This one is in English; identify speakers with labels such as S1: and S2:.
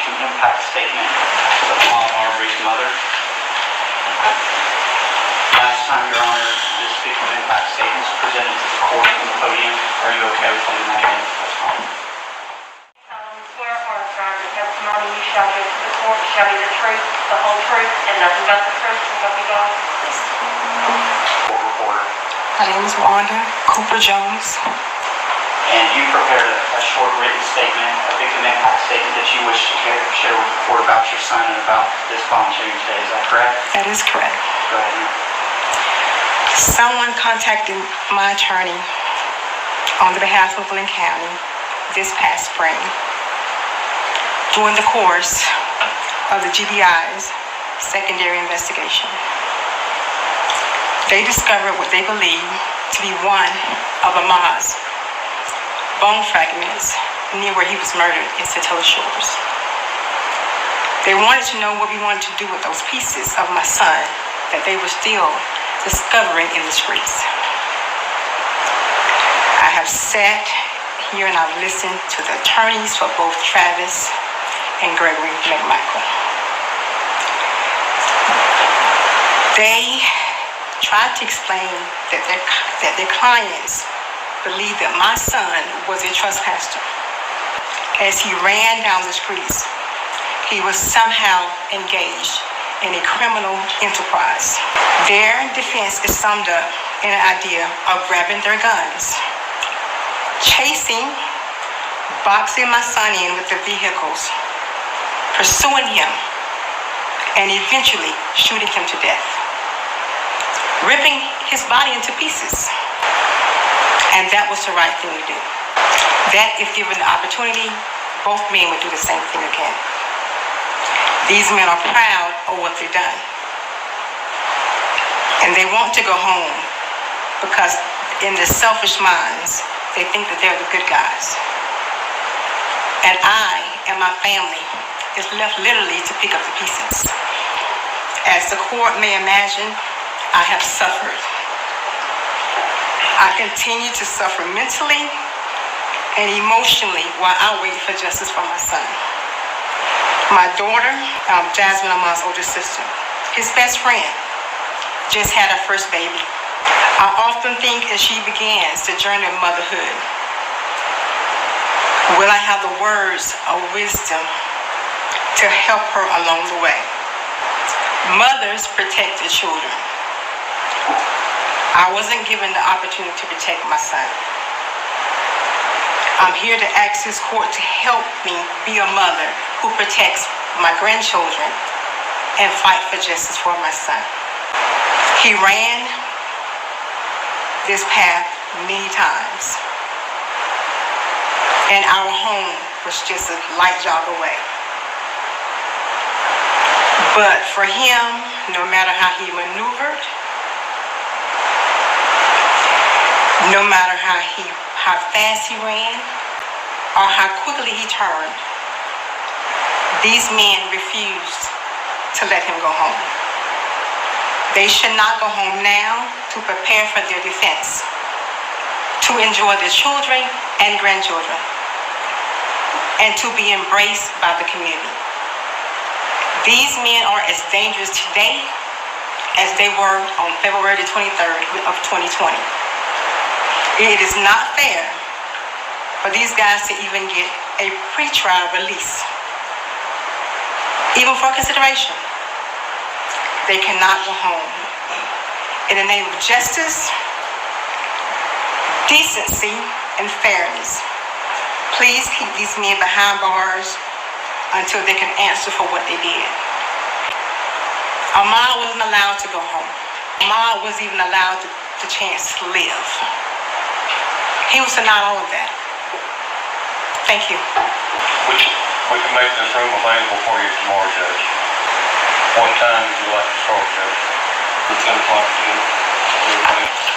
S1: victim impact statement of Ahmaud Arbery's mother. Last time, Your Honor, this victim impact statement is presented to the court from the podium. Are you okay with doing that again?
S2: Swear or affirm the testimony you shall give to the court shall be the truth, the whole truth, and nothing but the truth, so help you God.
S1: Court reporter.
S3: My name is Wanda Cooper Jones.
S1: And you prepared a short written statement, a victim impact statement that you wish to share with the court about your son and about this volunteering today. Is that correct?
S3: That is correct.
S1: Go ahead, ma'am.
S3: Someone contacted my attorney on the behalf of Lynn County this past spring during the course of the GBI's secondary investigation. They discovered what they believe to be one of Ahmaud's bone fragments near where he was murdered in Satilla Shores. They wanted to know what we wanted to do with those pieces of my son that they were still discovering in the streets. I have sat here and I've listened to the attorneys for both Travis and Gregory McMichael. They tried to explain that their clients believed that my son was a trespasser. As he ran down the streets, he was somehow engaged in a criminal enterprise. Their defense is summed up in an idea of grabbing their guns, chasing, boxing my son in with the vehicles, pursuing him, and eventually shooting him to death, ripping his body into pieces. And that was the right thing to do. That, if given the opportunity, both men would do the same thing again. These men are proud of what they've done. And they want to go home because in their selfish minds, they think that they're the good guys. And I and my family is left literally to pick up the pieces. As the court may imagine, I have suffered. I continue to suffer mentally and emotionally while I wait for justice for my son. My daughter, Jasmine, Ahmaud's older sister, his best friend, just had her first baby. I often think as she begins the journey of motherhood, will I have the words of wisdom to help her along the way? Mothers protect their children. I wasn't given the opportunity to protect my son. I'm here to ask this court to help me be a mother who protects my grandchildren and fight for justice for my son. He ran this path many times, and our home was just a light jog away. But for him, no matter how he maneuvered, no matter how fast he ran, or how quickly he turned, these men refused to let him go home. They should not go home now to prepare for their defense, to enjoy their children and grandchildren, and to be embraced by the community. These men are as dangerous today as they were on February the 23rd of 2020. It is not fair for these guys to even get a pretrial release, even for consideration. They cannot go home. In the name of justice, decency, and fairness, please keep these men behind bars until they can answer for what they did. Ahmaud wasn't allowed to go home. Ahmaud wasn't even allowed the chance to live. He was denied all of that. Thank you.
S4: We can make this room available for you tomorrow, Judge. What time would you like to start, Judge? 10 o'clock, Judge.